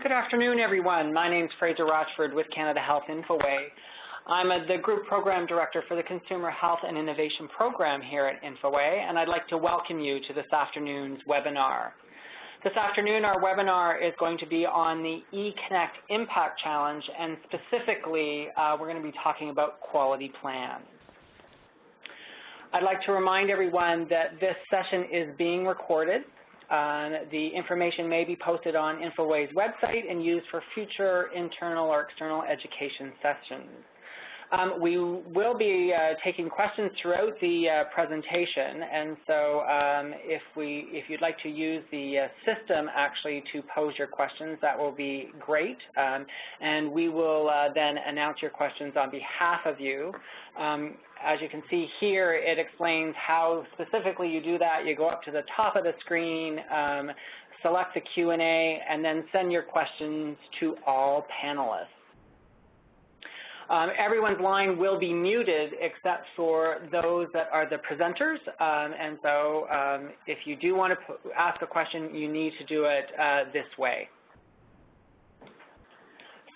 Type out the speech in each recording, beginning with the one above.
Good afternoon, everyone. My name is Fraser Rochford with Canada Health Infoway. I'm the Group Program Director for the Consumer Health and Innovation Program here at Infoway, and I'd like to welcome you to this afternoon's webinar. This afternoon, our webinar is going to be on the eConnect Impact Challenge, and specifically, we're going to be talking about quality plans. I'd like to remind everyone that this session is being recorded. The information may be posted on Infoway's website and used for future internal or external education sessions. We will be taking questions throughout the presentation, and so if you'd like to use the system actually to pose your questions, that will be great, and we will then announce your questions on behalf of you. As you can see here, it explains how specifically you do that. You go up to the top of the screen, select the Q&A, and then send your questions to all panelists. Everyone's line will be muted except for those that are the presenters, and so if you do want to ask a question, you need to do it this way.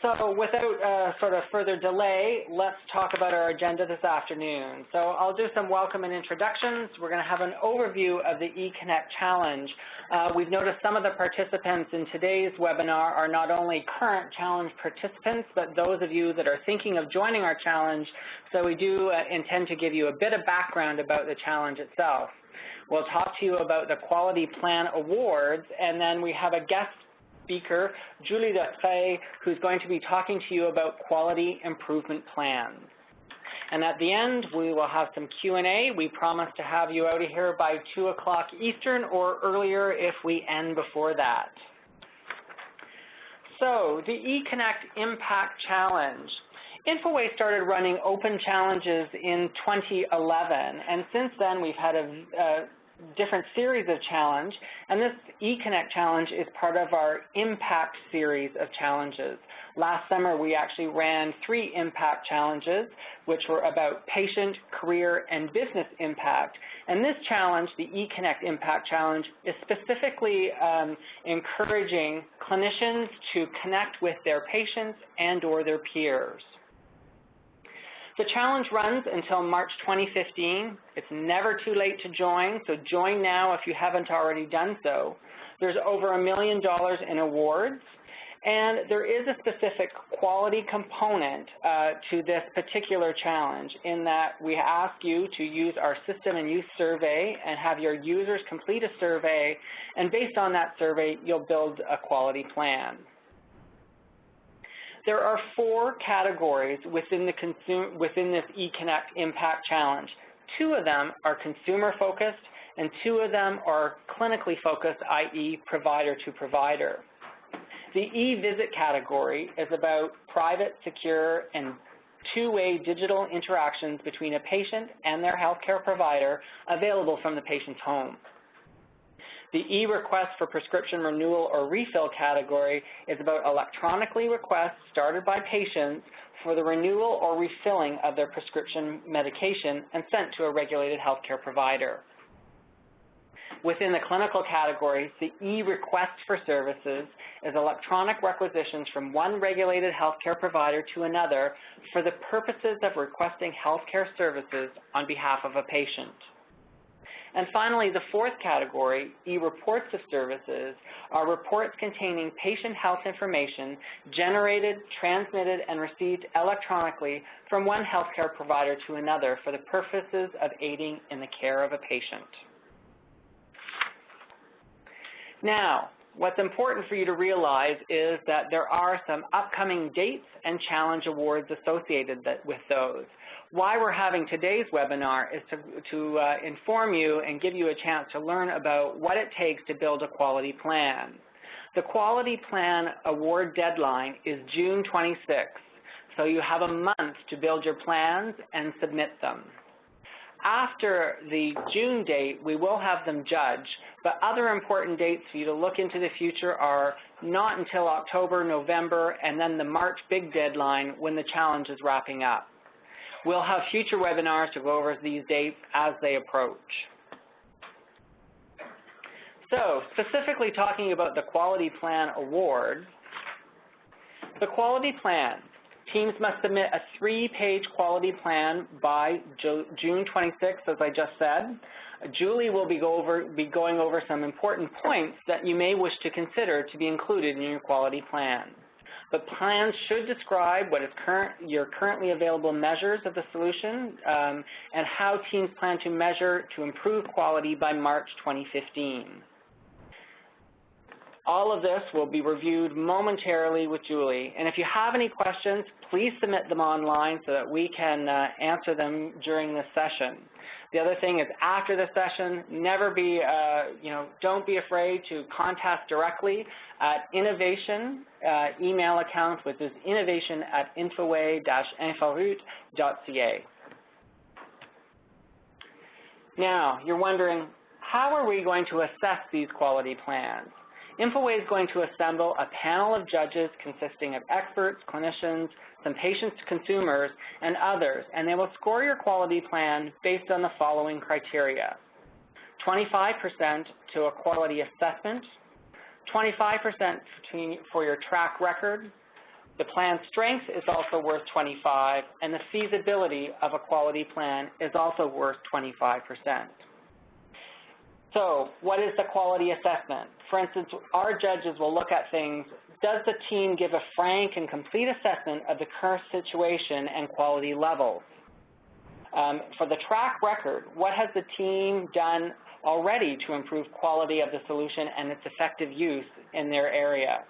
So without sort of further delay, let's talk about our agenda this afternoon. So I'll do some welcome and introductions. We're going to have an overview of the eConnect Challenge. We've noticed some of the participants in today's webinar are not only current challenge participants, but those of you that are thinking of joining our challenge. So we do intend to give you a bit of background about the challenge itself. We'll talk to you about the Quality Plan Awards, and then we have a guest speaker, Julie Latreille, who's going to be talking to you about quality improvement plans. And at the end, we will have some Q&A. We promise to have you out of here by 2 o'clock Eastern or earlier if we end before that. So the eConnect Impact Challenge. Infoway started running open challenges in 2011, and since then we've had a different series of challenge, and this eConnect Challenge is part of our Impact series of challenges. Last summer, we actually ran 3 Impact challenges, which were about patient, career, and business impact. And this challenge, the eConnect Impact Challenge, is specifically encouraging clinicians to connect with their patients and or their peers. The challenge runs until March 2015. It's never too late to join, so join now if you haven't already done so. There's over $1 million in awards, and there is a specific quality component to this particular challenge in that we ask you to use our System and Use survey and have your users complete a survey, and based on that survey, you'll build a quality plan. There are 4 categories within this eConnect Impact Challenge. 2 of them are consumer-focused, and 2 of them are clinically focused, i.e. provider to provider. The e-visit category is about private, secure, and two-way digital interactions between a patient and their healthcare provider available from the patient's home. The e-request for prescription renewal or refill category is about electronically requests started by patients for the renewal or refilling of their prescription medication and sent to a regulated healthcare provider. Within the clinical categories, the e-request for services is electronic requisitions from one regulated healthcare provider to another for the purposes of requesting healthcare services on behalf of a patient. And finally, the 4th category, e-reports of services, are reports containing patient health information generated, transmitted, and received electronically from one healthcare provider to another for the purposes of aiding in the care of a patient. Now, what's important for you to realize is that there are some upcoming dates and challenge awards associated with those. Why we're having today's webinar is to inform you and give you a chance to learn about what it takes to build a quality plan. The Quality Plan Award deadline is June 26th, so you have a month to build your plans and submit them. After the June date, we will have them judged, but other important dates for you to look into the future are not until October, November, and then the March big deadline when the challenge is wrapping up. We'll have future webinars to go over these dates as they approach. So, specifically talking about the Quality Plan Award, The quality plan. Teams must submit a 3-page quality plan by June 26th, as I just said. Julie will be going over some important points that you may wish to consider to be included in your quality plan. The plans should describe what is your currently available measures of the solution and how teams plan to measure to improve quality by March 2015. All of this will be reviewed momentarily with Julie. And if you have any questions, please submit them online so that we can answer them during this session. The other thing is, after the session, don't be afraid to contact directly at Innovation email account, which is innovation@infoway-inforoute.ca. Now, you're wondering, how are we going to assess these quality plans? Infoway is going to assemble a panel of judges consisting of experts, clinicians, some patients, consumers, and others, and they will score your quality plan based on the following criteria: 25% to a quality assessment, 25% for your track record, the plan strength is also worth 25%, and the feasibility of a quality plan is also worth 25%. So what is the quality assessment? For instance, our judges will look at things: does the team give a frank and complete assessment of the current situation and quality levels? For the track record, what has the team done already to improve quality of the solution and its effective use in their area?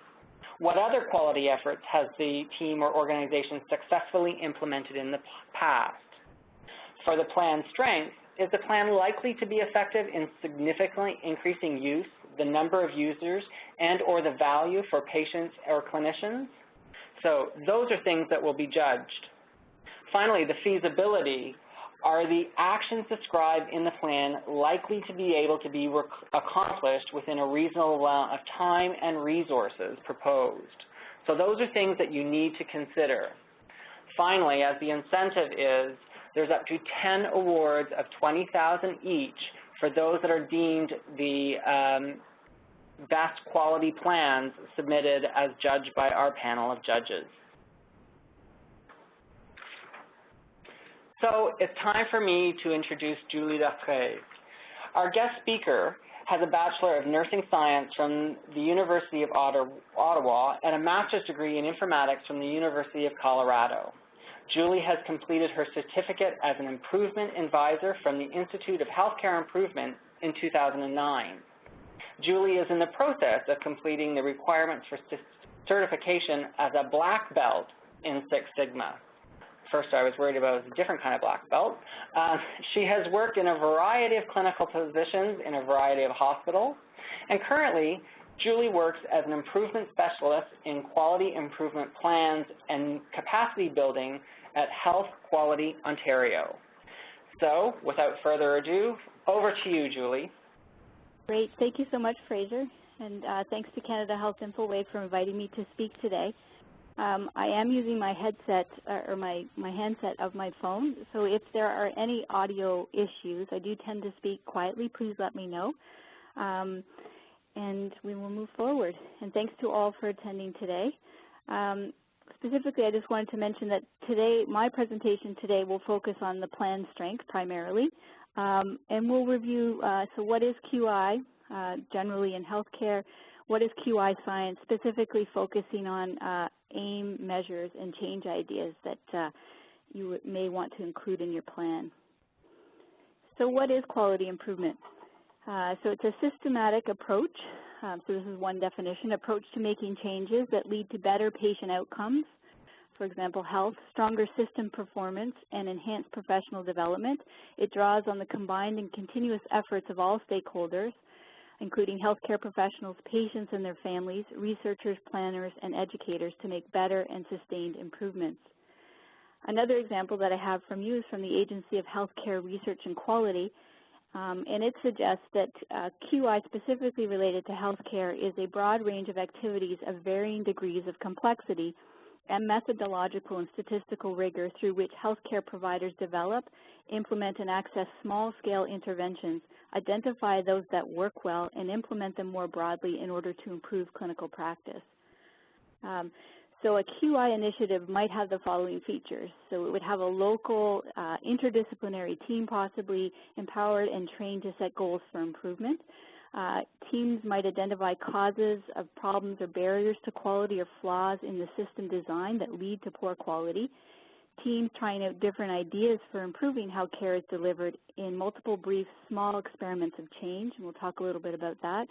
What other quality efforts has the team or organization successfully implemented in the past? For the plan strength, is the plan likely to be effective in significantly increasing use, the number of users, and or the value for patients or clinicians? So those are things that will be judged. Finally, the feasibility. Are the actions described in the plan likely to be able to be accomplished within a reasonable amount of time and resources proposed? So those are things that you need to consider. Finally, as the incentive is, there's up to 10 awards of $20,000 each for those that are deemed the best quality plans submitted as judged by our panel of judges. So it's time for me to introduce Julie Latreille. Our guest speaker has a Bachelor of Nursing Science from the University of Ottawa and a master's degree in informatics from the University of Colorado. Julie has completed her certificate as an improvement advisor from the Institute of Healthcare Improvement in 2009. Julie is in the process of completing the requirements for certification as a black belt in Six Sigma. First, I was worried about a different kind of black belt. She has worked in a variety of clinical positions in a variety of hospitals, and currently, Julie works as an improvement specialist in quality improvement plans and capacity building at Health Quality Ontario. So, without further ado, over to you, Julie. Great. Thank you so much, Fraser, and thanks to Canada Health Infoway for inviting me to speak today. I am using my headset or my handset of my phone, so if there are any audio issues, I do tend to speak quietly. Please let me know, and we will move forward. And thanks to all for attending today. Specifically, I just wanted to mention that today, my presentation today will focus on the plan strength primarily, and we'll review, so what is QI generally in healthcare, what is QI science, specifically focusing on aim measures and change ideas that you may want to include in your plan. So what is quality improvement? So it's a systematic approach, so this is one definition, approach to making changes that lead to better patient outcomes, for example, health, stronger system performance, and enhanced professional development. It draws on the combined and continuous efforts of all stakeholders, including healthcare professionals, patients and their families, researchers, planners, and educators to make better and sustained improvements. Another example that I have from you is from the Agency of Healthcare Research and Quality, and it suggests that QI specifically related to healthcare is a broad range of activities of varying degrees of complexity and methodological and statistical rigor through which healthcare providers develop, implement, and access small-scale interventions, identify those that work well, and implement them more broadly in order to improve clinical practice. So a QI initiative might have the following features. So it would have a local interdisciplinary team possibly empowered and trained to set goals for improvement. Teams might identify causes of problems or barriers to quality or flaws in the system design that lead to poor quality. Teams trying out different ideas for improving how care is delivered in multiple brief, small experiments of change, and we'll talk a little bit about that.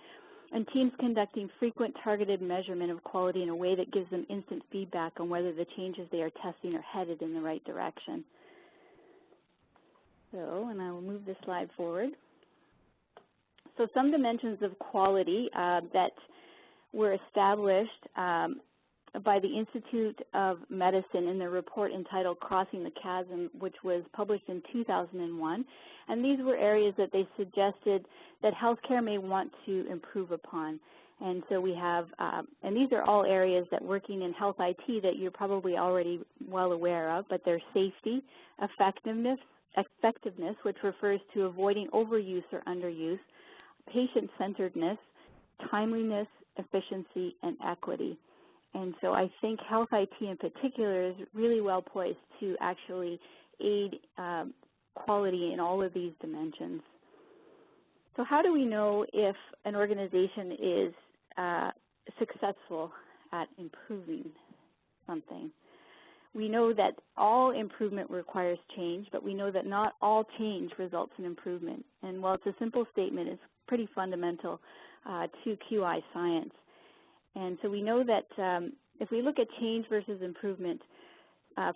And teams conducting frequent targeted measurement of quality in a way that gives them instant feedback on whether the changes they are testing are headed in the right direction. So, and I will move this slide forward. So some dimensions of quality that were established by the Institute of Medicine in their report entitled Crossing the Chasm, which was published in 2001. And these were areas that they suggested that healthcare may want to improve upon. And so we have, and these are all areas that working in health IT that you're probably already well aware of, but they're safety, effectiveness, which refers to avoiding overuse or underuse, patient-centeredness, timeliness, efficiency, and equity. And so I think health IT in particular is really well poised to actually aid quality in all of these dimensions. So how do we know if an organization is successful at improving something? We know that all improvement requires change, but we know that not all change results in improvement. And while it's a simple statement, it's pretty fundamental to QI science. And so we know that if we look at change versus improvement,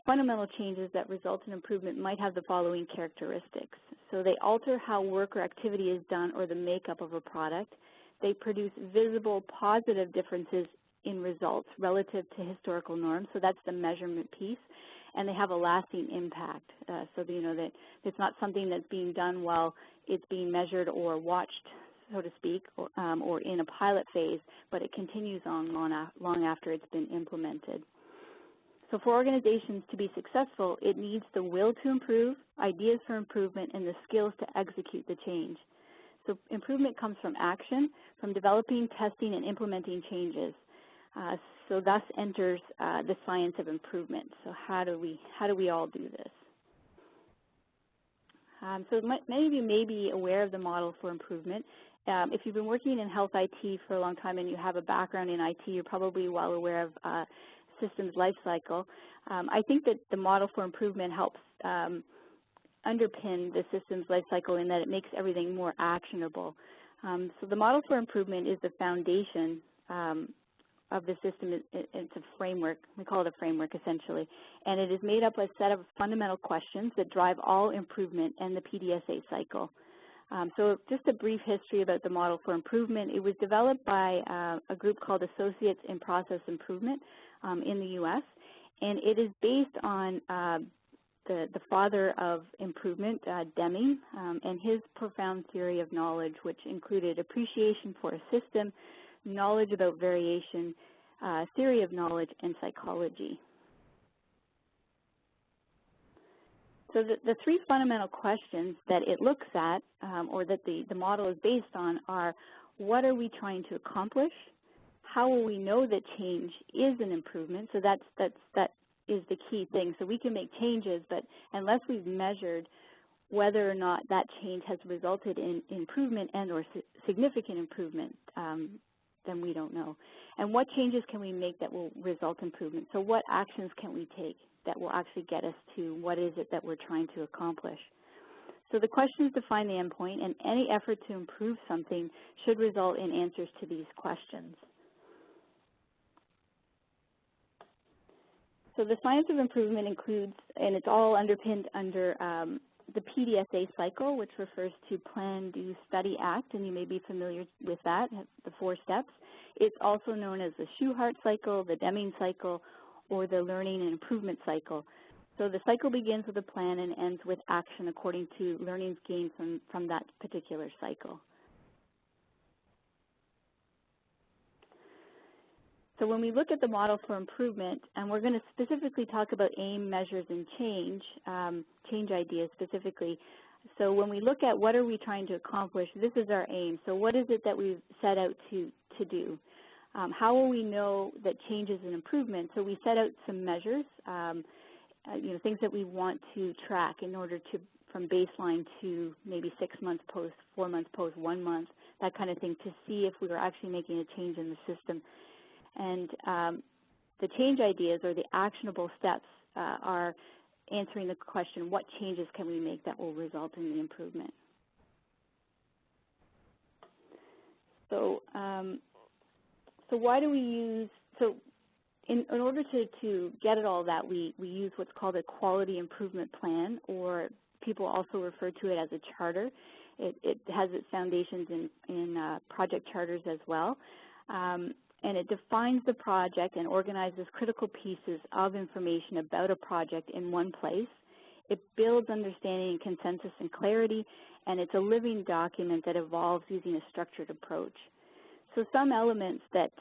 fundamental changes that result in improvement might have the following characteristics. So they alter how work or activity is done or the makeup of a product. They produce visible positive differences in results relative to historical norms. So that's the measurement piece. And they have a lasting impact. So you know that it's not something that's being done while it's being measured or watched, so to speak, or in a pilot phase, but it continues on long after it's been implemented. So for organizations to be successful, it needs the will to improve, ideas for improvement, and the skills to execute the change. So improvement comes from action, from developing, testing, and implementing changes. So thus enters the science of improvement. So how do we all do this? So many of you may be aware of the model for improvement. If you've been working in health IT for a long time and you have a background in IT, you're probably well aware of systems lifecycle. I think that the model for improvement helps underpin the systems lifecycle in that it makes everything more actionable. So the model for improvement is the foundation of the system. It's a framework. We call it a framework, essentially. And it is made up of a set of fundamental questions that drive all improvement and the PDSA cycle. So just a brief history about the model for improvement. It was developed by a group called Associates in Process Improvement in the U.S., and it is based on the father of improvement, Deming, and his profound theory of knowledge, which included appreciation for a system, knowledge about variation, theory of knowledge, and psychology. So the three fundamental questions that it looks at, or that the model is based on, are: what are we trying to accomplish? How will we know that change is an improvement? So that is the key thing. So we can make changes, but unless we've measured whether or not that change has resulted in improvement and or significant improvement, then we don't know. And what changes can we make that will result in improvement? So what actions can we take that will actually get us to what is it that we're trying to accomplish? So the questions define the endpoint, and any effort to improve something should result in answers to these questions. So the science of improvement includes, and it's all underpinned under the PDSA cycle, which refers to Plan, Do, Study, Act, and you may be familiar with that, the 4 steps. It's also known as the Shewhart cycle, the Deming cycle, or the learning and improvement cycle. So the cycle begins with a plan and ends with action according to learnings gained from that particular cycle. So when we look at the model for improvement, and we're going to specifically talk about aim, measures, and change ideas specifically. So when we look at what are we trying to accomplish, this is our aim. So what is it that we've set out to do? How will we know that change is an improvement? So we set out some measures, things that we want to track in order to, from baseline to maybe 6 months post, 4 months post, 1 month, that kind of thing, to see if we were actually making a change in the system. And the change ideas, or the actionable steps, are answering the question, what changes can we make that will result in the improvement? So, so why do we use, so in order to get at all that, we use what's called a quality improvement plan, or people also refer to it as a charter. It has its foundations in project charters as well. And it defines the project and organizes critical pieces of information about a project in one place. It builds understanding and consensus and clarity, and it's a living document that evolves using a structured approach. So some elements that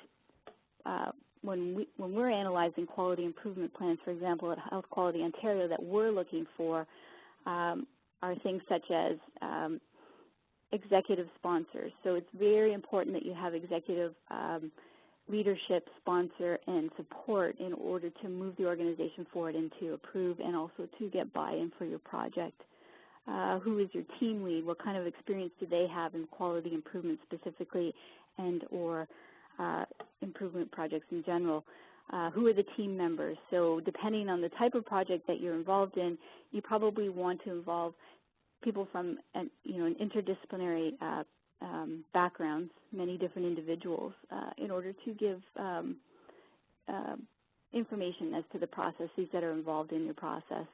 when we're analyzing quality improvement plans, for example, at Health Quality Ontario, that we're looking for are things such as executive sponsors. So it's very important that you have executive leadership, sponsor, and support in order to move the organization forward and to approve and also to get buy-in for your project. Who is your team lead? What kind of experience do they have in quality improvement specifically and or improvement projects in general? Who are the team members? So depending on the type of project that you're involved in, you probably want to involve people from an interdisciplinary backgrounds, many different individuals, in order to give information as to the processes that are involved in your process.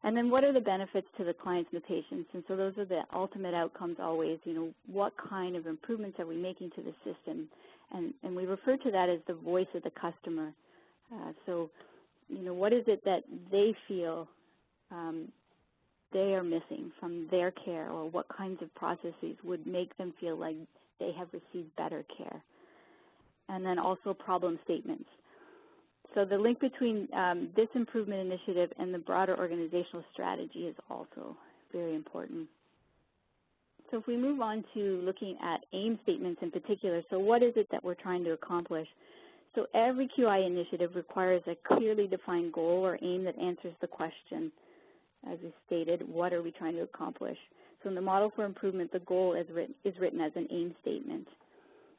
And then what are the benefits to the clients and the patients? And so those are the ultimate outcomes always, what kind of improvements are we making to the system? And we refer to that as the voice of the customer. So, what is it that they feel they are missing from their care, or what kinds of processes would make them feel like they have received better care? And then also problem statements. So the link between this improvement initiative and the broader organizational strategy is also very important. So if we move on to looking at aim statements in particular, so what is it that we're trying to accomplish? So every QI initiative requires a clearly defined goal or aim that answers the question, as is stated, what are we trying to accomplish? So in the model for improvement, the goal is written as an aim statement.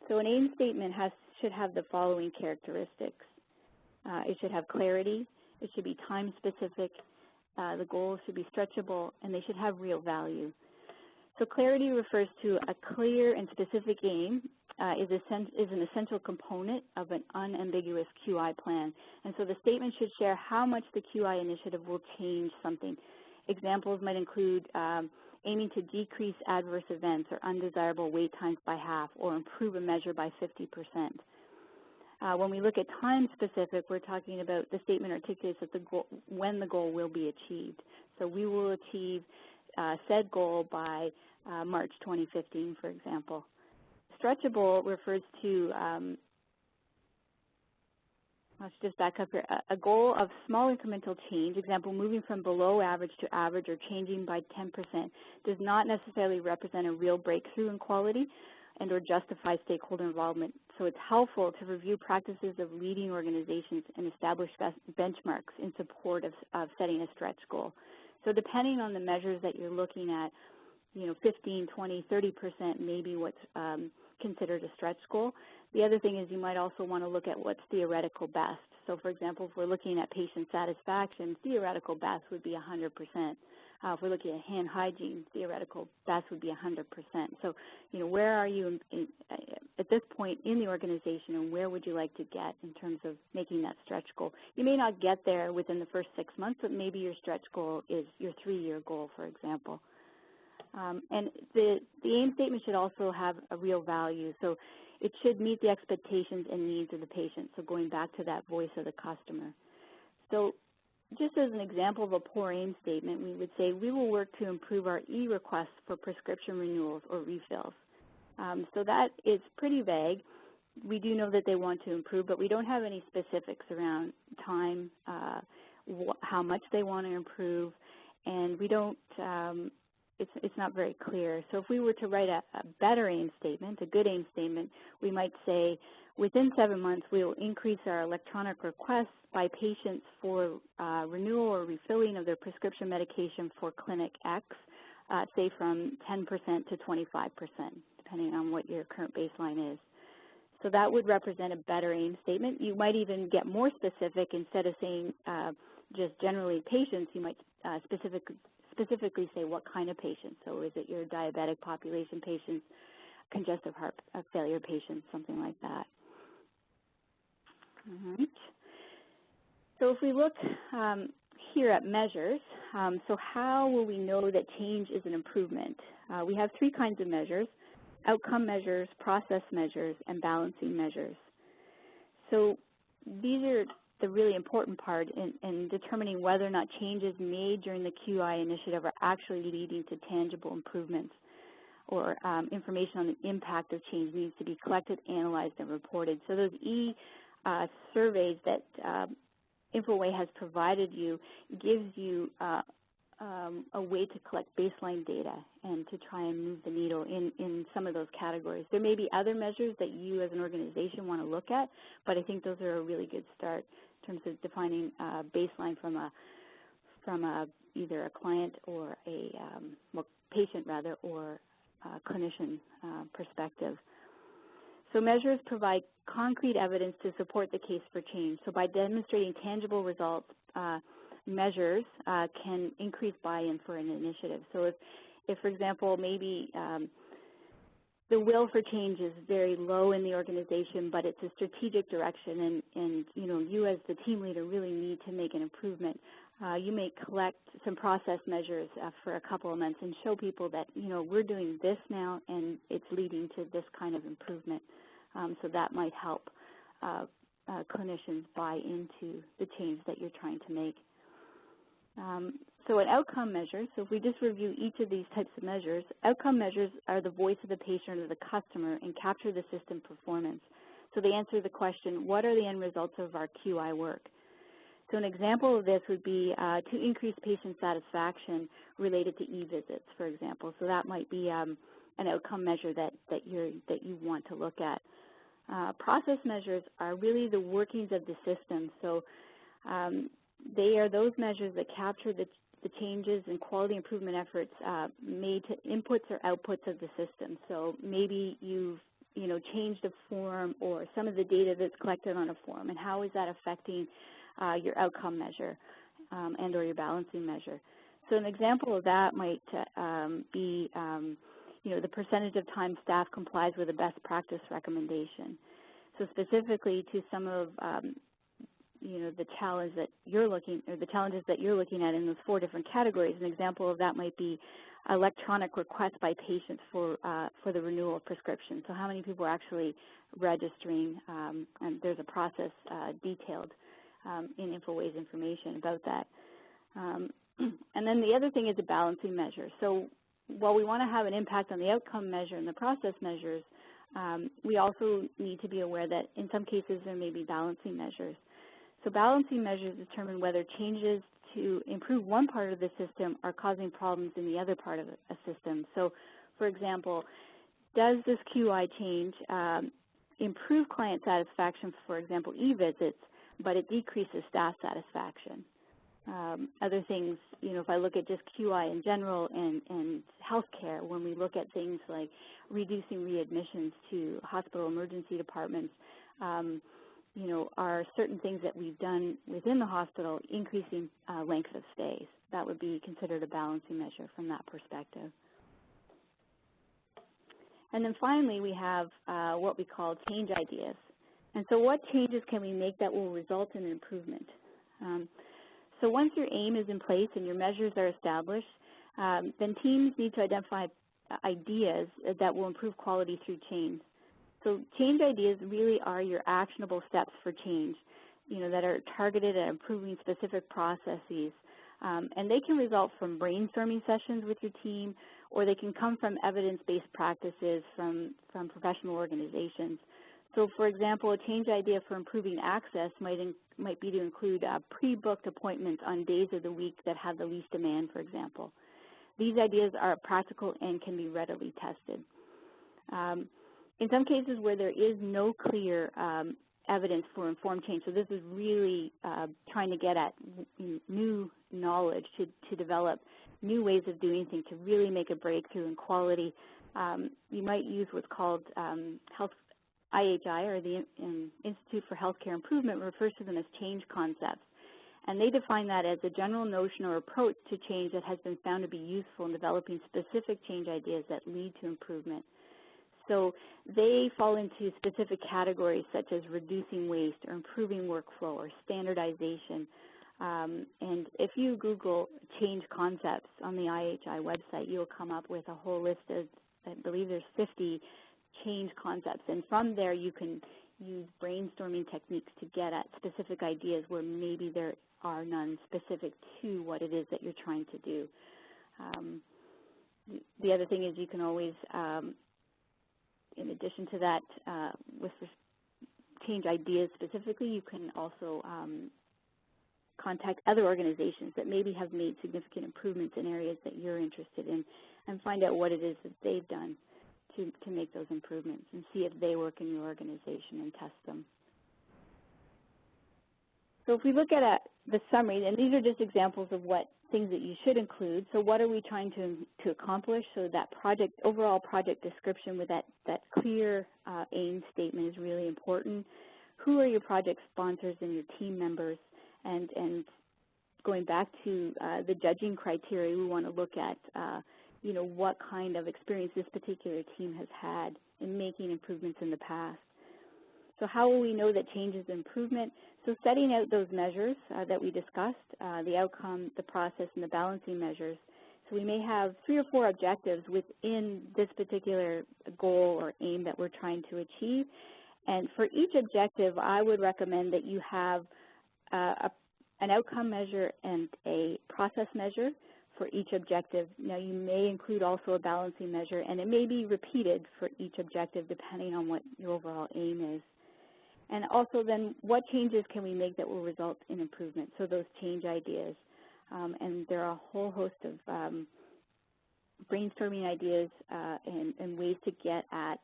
So an aim statement should have the following characteristics. It should have clarity, it should be time specific, the goals should be stretchable, and they should have real value. So clarity refers to a clear and specific aim is an essential component of an unambiguous QI plan. And so the statement should share how much the QI initiative will change something. Examples might include aiming to decrease adverse events or undesirable wait times by half, or improve a measure by 50%. When we look at time specific, we're talking about the statement articulates that when the goal will be achieved. So we will achieve said goal by March 2015, for example. Stretchable refers to, let's just back up here, a goal of small incremental change, example, moving from below average to average or changing by 10%, does not necessarily represent a real breakthrough in quality and or justify stakeholder involvement. So it's helpful to review practices of leading organizations and establish benchmarks in support of setting a stretch goal. So depending on the measures that you're looking at, 15, 20, 30% may be what's considered a stretch goal. The other thing is you might also want to look at what's theoretical best. So for example, if we're looking at patient satisfaction, theoretical best would be 100%. If we're looking at hand hygiene, theoretical best would be 100%. So, where are you at this point in the organization, and where would you like to get in terms of making that stretch goal? You may not get there within the first 6 months, but maybe your stretch goal is your 3-year goal, for example. And the aim statement should also have a real value. So it should meet the expectations and needs of the patient. So going back to that voice of the customer. So just as an example of a poor aim statement, we would say we will work to improve our e-requests for prescription renewals or refills. So that is pretty vague. We do know that they want to improve, but we don't have any specifics around time, how much they want to improve, and we don't, it's not very clear. So if we were to write a better aim statement, a good aim statement, we might say within 7 months, we will increase our electronic requests by patients for renewal or refilling of their prescription medication for Clinic X, say from 10% to 25%, depending on what your current baseline is. So that would represent a better aim statement. You might even get more specific. Instead of saying just generally patients, you might specifically say what kind of patients. So is it your diabetic population patients, congestive heart failure patients, something like that. All right. So if we look here at measures, so how will we know that change is an improvement? We have 3 kinds of measures: outcome measures, process measures, and balancing measures. So these are the really important part in determining whether or not changes made during the QI initiative are actually leading to tangible improvements, or information on the impact of change needs to be collected, analyzed, and reported. So those surveys that Infoway has provided you gives you a way to collect baseline data and to try and move the needle in some of those categories. There may be other measures that you as an organization want to look at, but I think those are a really good start in terms of defining baseline from either a client or a patient rather, or clinician perspective. So measures provide concrete evidence to support the case for change. So by demonstrating tangible results, measures can increase buy-in for an initiative. So if for example, maybe the will for change is very low in the organization, but it's a strategic direction, and you as the team leader really need to make an improvement, you may collect some process measures for a couple of months and show people that, we're doing this now and it's leading to this kind of improvement. So that might help clinicians buy into the change that you're trying to make. So an outcome measure, so if we just review each of these types of measures, outcome measures are the voice of the patient or the customer and capture the system performance. So they answer the question, what are the end results of our QI work? So an example of this would be to increase patient satisfaction related to e-visits, for example. So that might be an outcome measure that you want to look at. Process measures are really the workings of the system. So they are those measures that capture the changes and quality improvement efforts made to inputs or outputs of the system. So maybe you've changed a form or some of the data that's collected on a form, and how is that affecting your outcome measure and or your balancing measure. So an example of that might be the percentage of time staff complies with a best practice recommendation. So specifically to some of the challenges that you're looking at in those 4 different categories. An example of that might be electronic requests by patients for the renewal of prescription. So how many people are actually registering, and there's a process detailed in Infoway's information about that. And then the other thing is a balancing measure. So while we want to have an impact on the outcome measure and the process measures, we also need to be aware that in some cases there may be balancing measures. So balancing measures determine whether changes to improve one part of the system are causing problems in the other part of a system. So, for example, does this QI change improve client satisfaction, for example, e-visits, but it decreases staff satisfaction? Other things, if I look at just QI in general and healthcare, when we look at things like reducing readmissions to hospital emergency departments, are certain things that we've done within the hospital increasing length of stays. That would be considered a balancing measure from that perspective. And then finally, we have what we call change ideas. And so what changes can we make that will result in improvement? So once your aim is in place and your measures are established, then teams need to identify ideas that will improve quality through change. So change ideas really are your actionable steps for change, that are targeted at improving specific processes. And they can result from brainstorming sessions with your team, or they can come from evidence-based practices from professional organizations. So, for example, a change idea for improving access might be to include pre-booked appointments on days of the week that have the least demand, for example. These ideas are practical and can be readily tested. in some cases where there is no clear evidence for informed change, so this is really trying to get at new knowledge to develop new ways of doing things to really make a breakthrough in quality. You might use what's called IHI, or the Institute for Healthcare Improvement, refers to them as change concepts. And they define that as a general notion or approach to change that has been found to be useful in developing specific change ideas that lead to improvement. So they fall into specific categories such as reducing waste or improving workflow or standardization. And if you Google change concepts on the IHI website, you'll come up with a whole list of, I believe there's 50 change concepts. And from there, you can use brainstorming techniques to get at specific ideas where maybe there are none specific to what it is that you're trying to do. The other thing is you can always, in addition to that, with change ideas specifically, you can also contact other organizations that maybe have made significant improvements in areas that you're interested in and find out what it is that they've done to make those improvements and see if they work in your organization and test them. So if we look at the summary, and these are just examples of what things that you should include. So what are we trying to accomplish? So that overall project description with that clear aim statement is really important. Who are your project sponsors and your team members? And going back to the judging criteria, we want to look at what kind of experience this particular team has had in making improvements in the past. So how will we know that change is improvement? So setting out those measures that we discussed, the outcome, the process, and the balancing measures. So we may have 3 or 4 objectives within this particular goal or aim that we're trying to achieve. And for each objective, I would recommend that you have an outcome measure and a process measure for each objective. Now, you may include also a balancing measure, and it may be repeated for each objective depending on what your overall aim is. And also then, what changes can we make that will result in improvement? So those change ideas. And there are a whole host of brainstorming ideas and ways to get at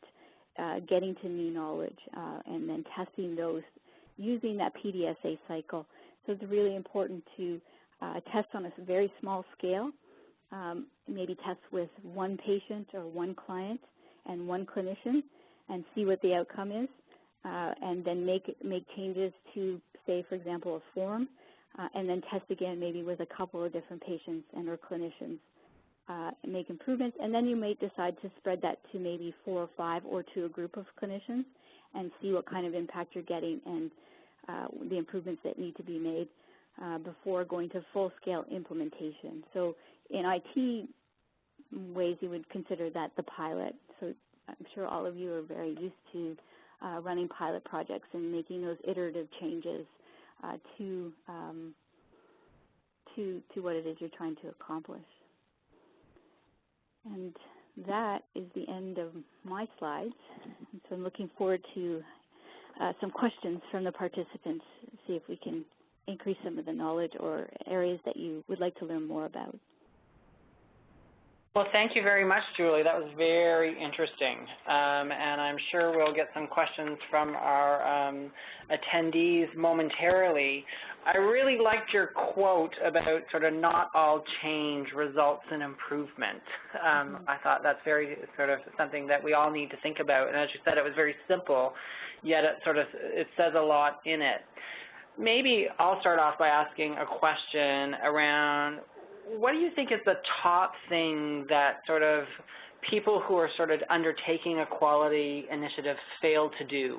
getting to new knowledge and then testing those using that PDSA cycle. So it's really important to test on a very small scale, maybe test with 1 patient or 1 client and 1 clinician and see what the outcome is, and then make changes to, say, for example, a form, and then test again maybe with a couple of different patients and or clinicians and make improvements. And then you may decide to spread that to maybe 4 or 5 or to a group of clinicians and see what kind of impact you're getting and the improvements that need to be made before going to full-scale implementation. So in IT ways, you would consider that the pilot. So I'm sure all of you are very used to running pilot projects and making those iterative changes to what it is you're trying to accomplish. And that is the end of my slides. And so I'm looking forward to some questions from the participants, see if we can increase some of the knowledge or areas that you would like to learn more about. Well, thank you very much, Julie. That was very interesting. And I'm sure we'll get some questions from our attendees momentarily. I really liked your quote about sort of not all change results in improvement. I thought that's very sort of something that we all need to think about. And as you said, it was very simple, yet it says a lot in it. Maybe I'll start off by asking a question around, what do you think is the top thing that sort of people who are sort of undertaking a quality initiative fail to do?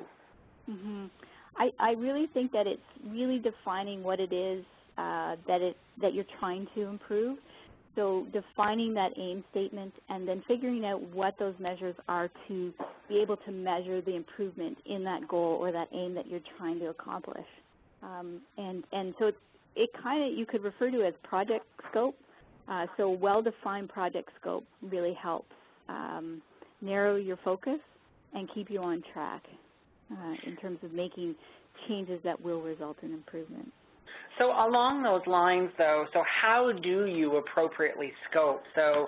I really think that it's really defining what it is that you're trying to improve. So defining that aim statement and then figuring out what those measures are to be able to measure the improvement in that goal or that aim that you're trying to accomplish. And so it kind of, you could refer to as project scope. So well-defined project scope really helps narrow your focus and keep you on track in terms of making changes that will result in improvement. So along those lines, though, so how do you appropriately scope? So,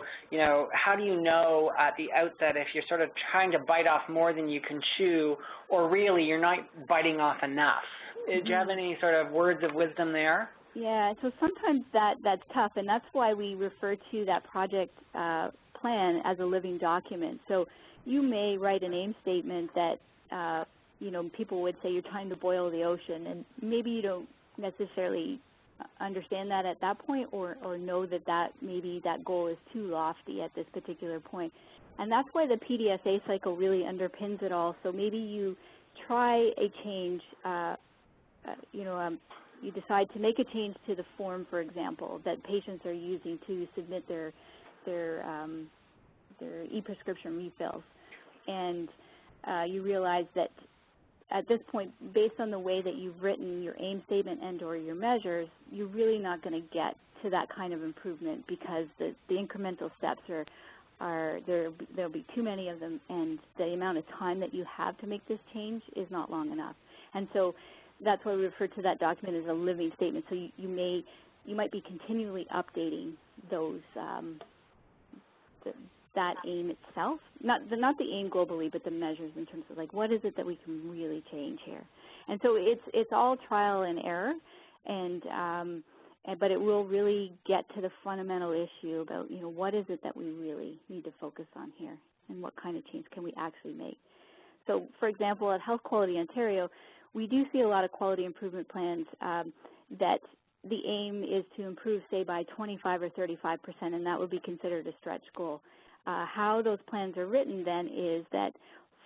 how do you know at the outset if you're sort of trying to bite off more than you can chew, or really you're not biting off enough? Do you have any sort of words of wisdom there? Yeah, so sometimes that's tough, and that's why we refer to that project plan as a living document. So you may write an aim statement that, people would say you're trying to boil the ocean, and maybe you don't necessarily understand that at that point, or know that maybe that goal is too lofty at this particular point. And that's why the PDSA cycle really underpins it all. So maybe you try a change, you decide to make a change to the form, for example, that patients are using to submit their e-prescription refills. And you realize that at this point, based on the way that you've written your aim statement and or your measures, you're really not going to get to that kind of improvement because the incremental steps there'll be too many of them, and the amount of time that you have to make this change is not long enough. And so that's why we refer to that document as a living statement. So you might be continually updating those that aim itself, not the aim globally, but the measures in terms of like what is it that we can really change here. And so it's all trial and error, but it will really get to the fundamental issue about what is it that we really need to focus on here, and what kind of change can we actually make. So, for example, at Health Quality Ontario, we do see a lot of quality improvement plans that the aim is to improve, say, by 25 or 35%, and that would be considered a stretch goal. How those plans are written then is that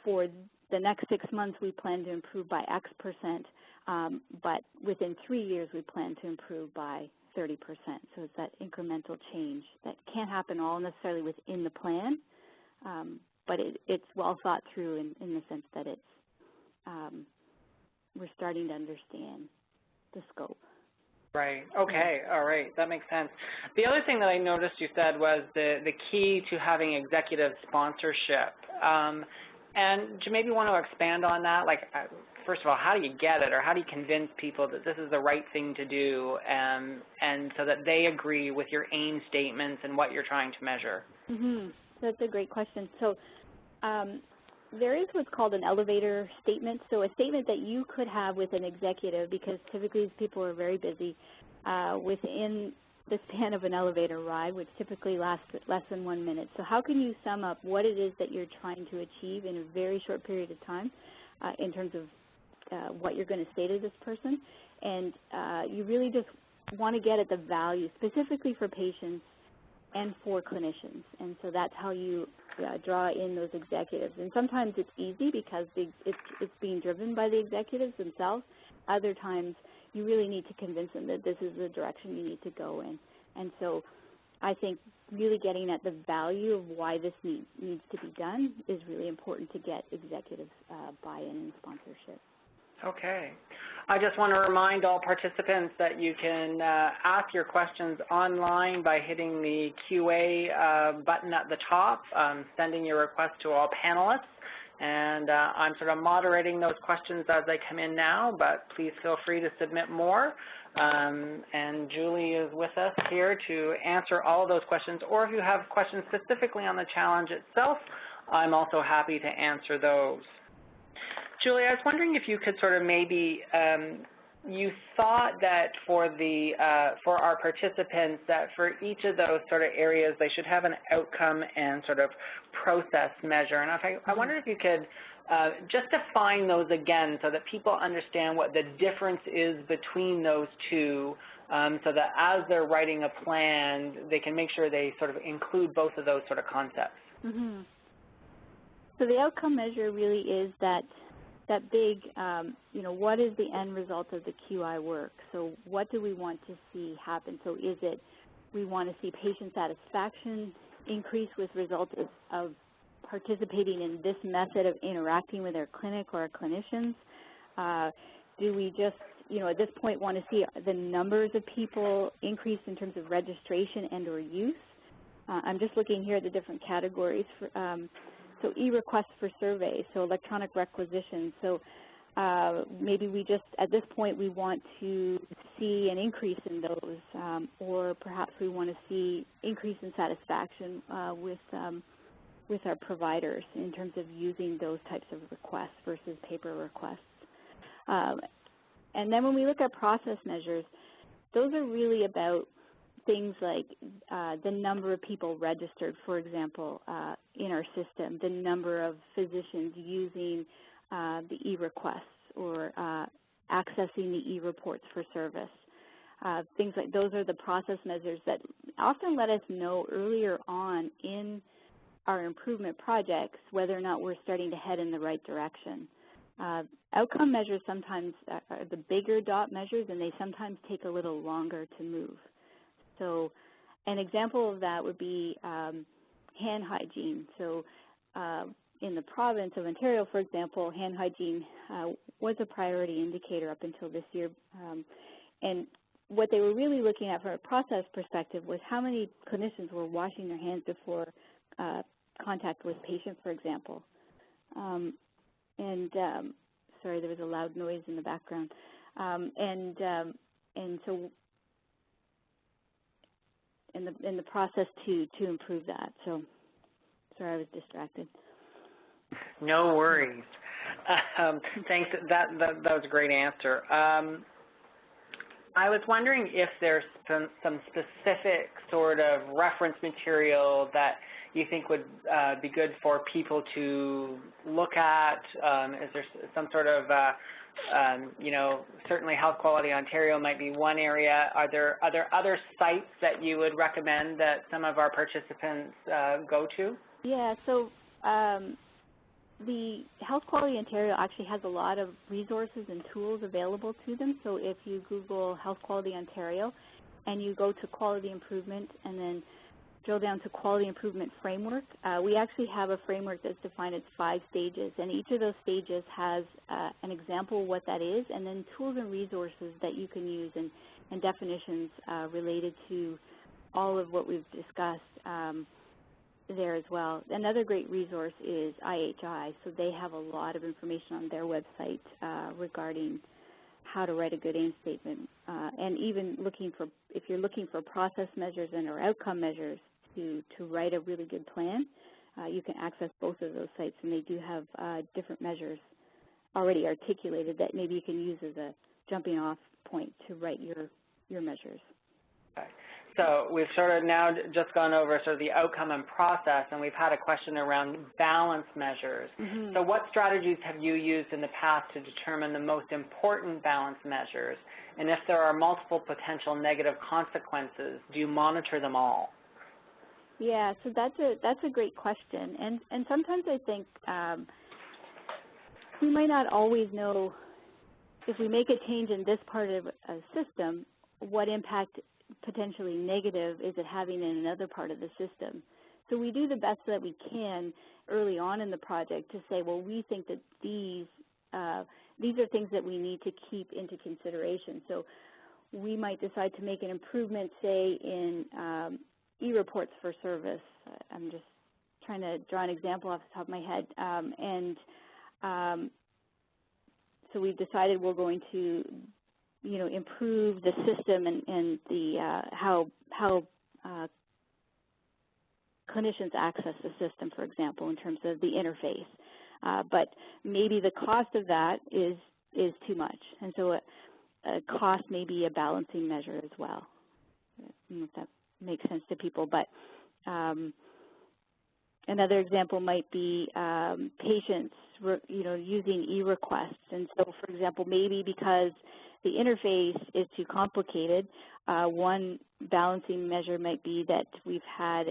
for the next 6 months we plan to improve by X percent, but within 3 years we plan to improve by 30%. So it's that incremental change that can't happen all necessarily within the plan, but it's well thought through in the sense that we're starting to understand the scope. Right. Okay. All right. That makes sense. The other thing that I noticed you said was the key to having executive sponsorship. And do you maybe want to expand on that? Like, first of all, how do you get it, or how do you convince people that this is the right thing to do, and so that they agree with your aim statements and what you're trying to measure? That's a great question. So there is what's called an elevator statement, so a statement that you could have with an executive, because typically these people are very busy, within the span of an elevator ride, which typically lasts less than 1 minute. So how can you sum up what it is that you're trying to achieve in a very short period of time in terms of what you're going to say to this person? And you really just want to get at the value specifically for patients and for clinicians. And so that's how you draw in those executives. And sometimes it's easy because it's being driven by the executives themselves. Other times you really need to convince them that this is the direction you need to go in. And so I think really getting at the value of why this needs to be done is really important to get executives buy-in and sponsorship. Okay. I just want to remind all participants that you can ask your questions online by hitting the QA button at the top, sending your request to all panelists. And I'm sort of moderating those questions as they come in now, but please feel free to submit more. And Julie is with us here to answer all of those questions. Or if you have questions specifically on the challenge itself, I'm also happy to answer those. Julie, I was wondering if you could sort of maybe, you thought that for our participants that for each of those sort of areas they should have an outcome and sort of process measure. And I wonder if you could just define those again so that people understand what the difference is between those two, so that as they're writing a plan, they can make sure they sort of include both of those sort of concepts. So the outcome measure really is that big, what is the end result of the QI work? So what do we want to see happen? So is it we want to see patient satisfaction increase with results of participating in this method of interacting with our clinic or our clinicians? Do we just, at this point want to see the numbers of people increase in terms of registration and or use? I'm just looking here at the different categories for, so e-requests for surveys, so electronic requisitions. So maybe we just, at this point, we want to see an increase in those, or perhaps we want to see increase in satisfaction with our providers in terms of using those types of requests versus paper requests. And then when we look at process measures, those are really about things like the number of people registered, for example, in our system, the number of physicians using the e-requests or accessing the e-reports for service. Things like those are the process measures that often let us know earlier on in our improvement projects whether or not we're starting to head in the right direction. Outcome measures sometimes are the bigger dot measures, and they sometimes take a little longer to move. So an example of that would be hand hygiene. So in the province of Ontario, for example, hand hygiene was a priority indicator up until this year. And what they were really looking at from a process perspective was how many clinicians were washing their hands before contact with patients, for example. Sorry, there was a loud noise in the background. And so in the process to improve that. So sorry, I was distracted. No worries. Thanks. That was a great answer. I was wondering if there's some specific sort of reference material that you think would be good for people to look at. Is there some sort of, certainly Health Quality Ontario might be one area. Are there other sites that you would recommend that some of our participants go to? Yeah, so the Health Quality Ontario actually has a lot of resources and tools available to them. So if you Google Health Quality Ontario and you go to quality improvement and then drill down to quality improvement framework, we actually have a framework that's defined as 5 stages, and each of those stages has an example of what that is, and then tools and resources that you can use and definitions related to all of what we've discussed there as well. Another great resource is IHI, so they have a lot of information on their website regarding how to write a good aim statement, and even if you're looking for process measures and or outcome measures to write a really good plan, you can access both of those sites, and they do have different measures already articulated that maybe you can use as a jumping off point to write your measures. Okay. So we've sort of now just gone over sort of the outcome and process, and we've had a question around balance measures. Mm-hmm. So what strategies have you used in the past to determine the most important balance measures? And if there are multiple potential negative consequences, do you monitor them all? Yeah, so that's a great question. And sometimes I think we might not always know if we make a change in this part of a system, what impact potentially negative is it having in another part of the system. So we do the best that we can early on in the project to say, well, we think that these are things that we need to keep into consideration. So we might decide to make an improvement, say, in e-reports for service. I'm just trying to draw an example off the top of my head. So we've decided we're going to improve the system and the how clinicians access the system, for example, in terms of the interface. But maybe the cost of that is too much, and so a cost may be a balancing measure as well. I don't know if that makes sense to people, but another example might be patients, using e-requests. And so, for example, maybe because the interface is too complicated, one balancing measure might be that we've had,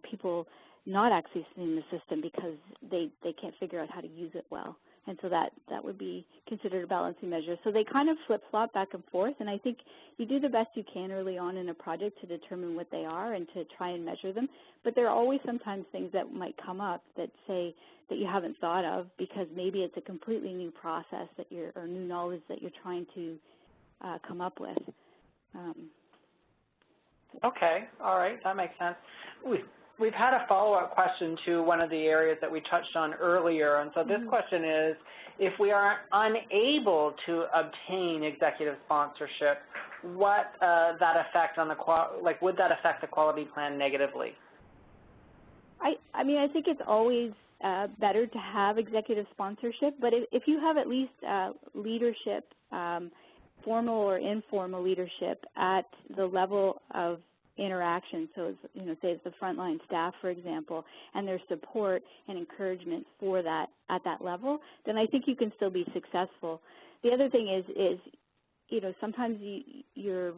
people not accessing the system because they can't figure out how to use it well. And so that would be considered a balancing measure. So they kind of flip-flop back and forth, and I think you do the best you can early on in a project to determine what they are and to try and measure them. But there are always sometimes things that might come up that you haven't thought of because maybe it's a completely new process or new knowledge that you're trying to come up with. Okay, all right, that makes sense. we've had a follow-up question to one of the areas that we touched on earlier, and so this question is, if we are unable to obtain executive sponsorship, what that effect on the would that affect the quality plan negatively? I mean, I think it's always better to have executive sponsorship, but if you have at least leadership, formal or informal leadership at the level of interaction, so say it's the frontline staff, for example, and there's support and encouragement for that at that level, then I think you can still be successful. The other thing is sometimes you're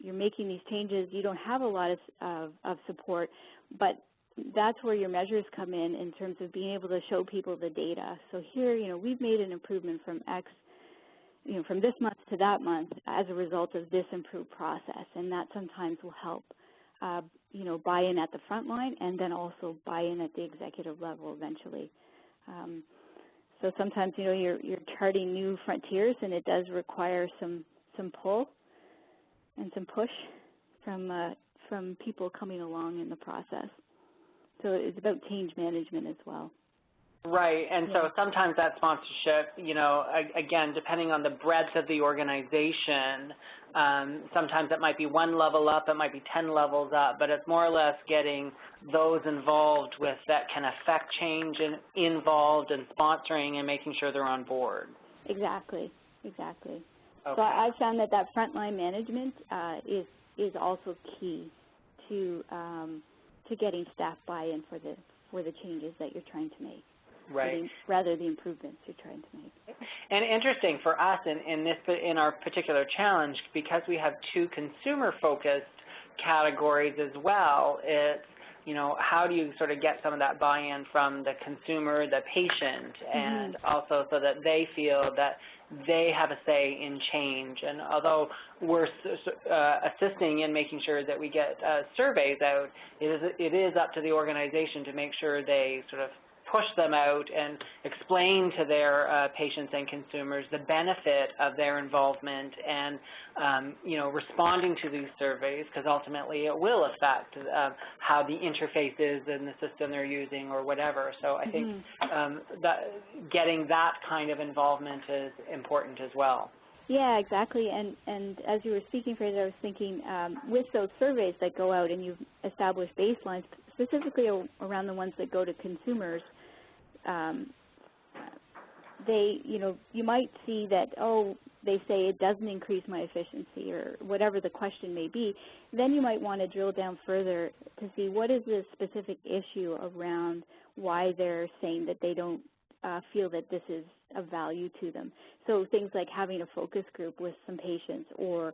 making these changes, you don't have a lot of support, but that's where your measures come in terms of being able to show people the data. So here, we've made an improvement from X, from this month to that month as a result of this improved process, and that sometimes will help, buy-in at the front line and then also buy-in at the executive level eventually. So sometimes, you're charting new frontiers, and it does require some pull and some push from people coming along in the process. So it's about change management as well. Right, and so sometimes that sponsorship, again, depending on the breadth of the organization, sometimes it might be one level up, it might be 10 levels up, but it's more or less getting those involved with that can affect change and involved in sponsoring and making sure they're on board. Exactly. Okay. So I've found that frontline management is also key to getting staff buy-in for the changes that you're trying to make. Right. Rather the improvements you're trying to make. And interesting for us in our particular challenge, because we have two consumer-focused categories as well, it's, how do you sort of get some of that buy-in from the consumer, the patient, and also so that they feel that they have a say in change. And although we're assisting in making sure that we get surveys out, it is up to the organization to make sure they sort of push them out and explain to their patients and consumers the benefit of their involvement and, responding to these surveys, because ultimately it will affect how the interface is in the system they're using or whatever. So I think that getting that kind of involvement is important as well. Yeah, exactly. And as you were speaking, Fraser, I was thinking with those surveys that go out and you've established baselines, specifically around the ones that go to consumers, you might see that, they say it doesn't increase my efficiency or whatever the question may be. Then you might want to drill down further to see what is the specific issue around why they're saying that they don't feel that this is of value to them. So things like having a focus group with some patients or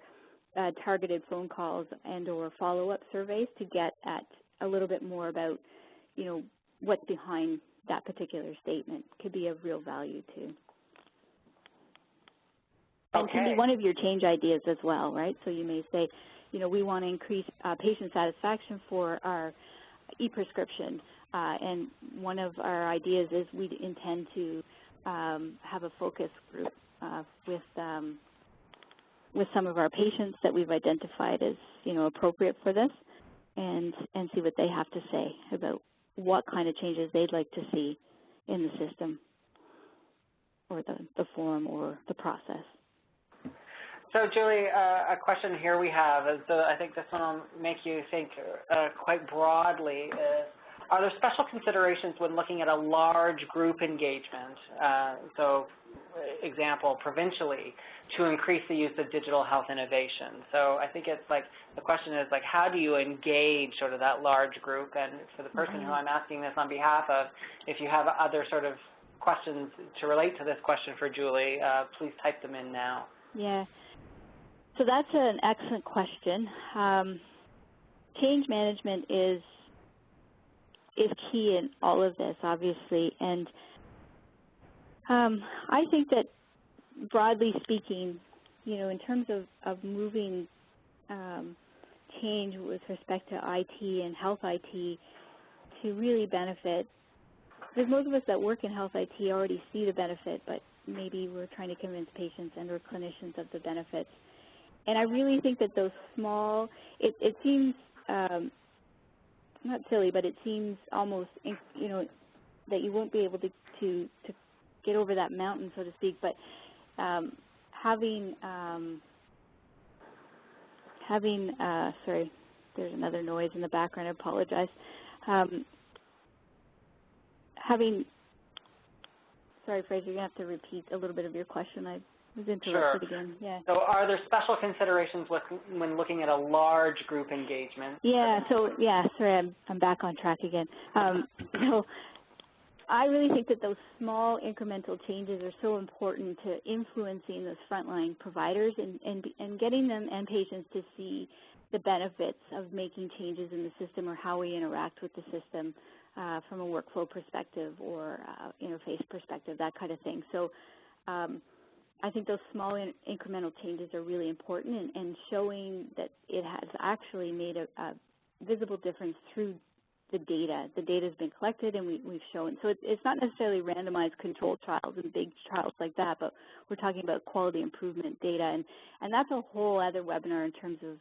targeted phone calls and or follow-up surveys to get at a little bit more about, what's behind that particular statement could be of real value too. And can be one of your change ideas as well, right? So you may say, we want to increase patient satisfaction for our e-prescription, and one of our ideas is we intend to have a focus group with some of our patients that we've identified as, appropriate for this, and see what they have to say about what kind of changes they'd like to see in the system or the form or the process. So, Julie, a question here we have is, I think this one will make you think quite broadly, is, are there special considerations when looking at a large group engagement, so example, provincially, to increase the use of digital health innovation? So I think it's like, the question is like, how do you engage sort of that large group? And for the person who I'm asking this on behalf of, if you have other sort of questions to relate to this question for Julie, please type them in now. Yeah. So that's an excellent question. Change management is key in all of this, obviously, and I think that broadly speaking, in terms of moving change with respect to IT and health IT to really benefit, because most of us that work in health IT already see the benefit, but maybe we're trying to convince patients and or clinicians of the benefits. And I really think that those small, it seems not silly, but it seems almost, you know, that you won't be able to get over that mountain, so to speak. But sorry, there's another noise in the background. I apologize. Sorry, Fraser, you're going to have to repeat a little bit of your question. I was interrupted again. Yeah. So are there special considerations when looking at a large group engagement? Yeah, sorry, I'm back on track again. So I really think that those small incremental changes are so important to influencing those frontline providers and getting them and patients to see the benefits of making changes in the system or how we interact with the system from a workflow perspective or interface perspective, that kind of thing. So I think those small incremental changes are really important and showing that it has actually made a visible difference through the data. The data has been collected and we've shown. So it's not necessarily randomized controlled trials and big trials like that, but we're talking about quality improvement data. And that's a whole other webinar in terms of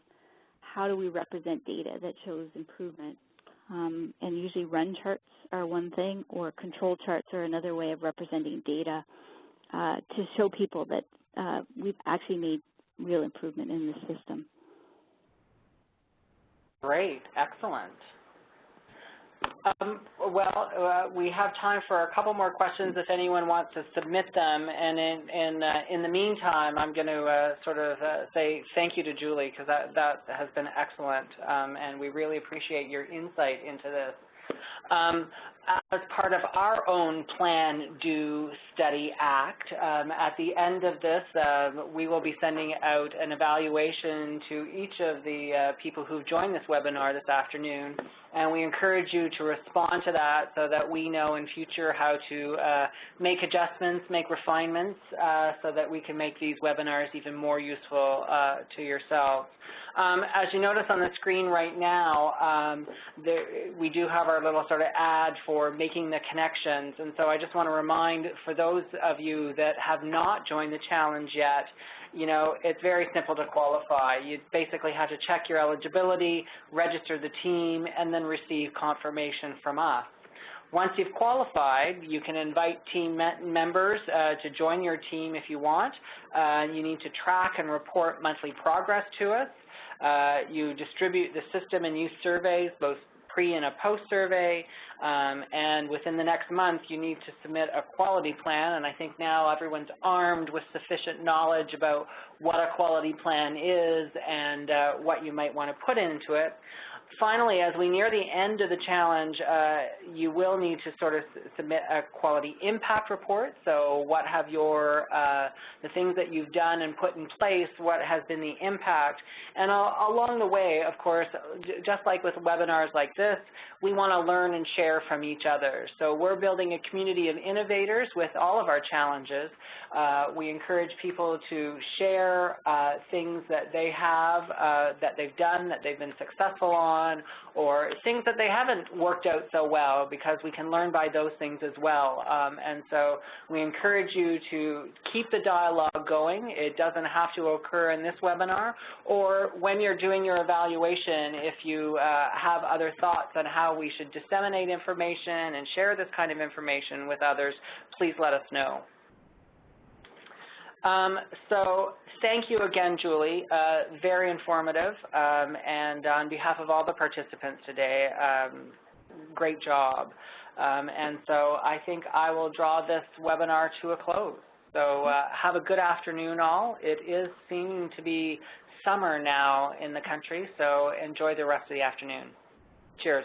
how do we represent data that shows improvement. And usually run charts are one thing, or control charts are another way of representing data to show people that we've actually made real improvement in the system. Great, excellent. We have time for a couple more questions if anyone wants to submit them. And in the meantime, I'm going to say thank you to Julie, because that has been excellent, and we really appreciate your insight into this. As part of our own Plan, Do, Study, Act, at the end of this, we will be sending out an evaluation to each of the people who've joined this webinar this afternoon, and we encourage you to respond to that so that we know in future how to make adjustments, make refinements, so that we can make these webinars even more useful to yourselves. As you notice on the screen right now, we do have our little sort of ad for making the connections, and so I just want to remind, for those of you that have not joined the challenge yet, you know, it's very simple to qualify. You basically have to check your eligibility, register the team, and then receive confirmation from us. Once you've qualified, you can invite team members to join your team if you want. You need to track and report monthly progress to us. You distribute the system and use surveys, both pre and a post survey, and within the next month you need to submit a quality plan, and I think now everyone's armed with sufficient knowledge about what a quality plan is and what you might want to put into it. Finally, as we near the end of the challenge, you will need to sort of submit a quality impact report. So what have the things that you've done and put in place, what has been the impact? And along the way, of course, just like with webinars like this, we want to learn and share from each other. So we're building a community of innovators with all of our challenges. We encourage people to share things that they have, that they've done, that they've been successful on, or things that they haven't worked out so well, because we can learn by those things as well. And so we encourage you to keep the dialogue going. It doesn't have to occur in this webinar, or when you're doing your evaluation, if you have other thoughts on how we should disseminate information and share this kind of information with others, please let us know. So thank you again, Julie. Very informative, and on behalf of all the participants today, great job. And so I think I will draw this webinar to a close. So have a good afternoon, all. It is seeming to be summer now in the country, so enjoy the rest of the afternoon. Cheers.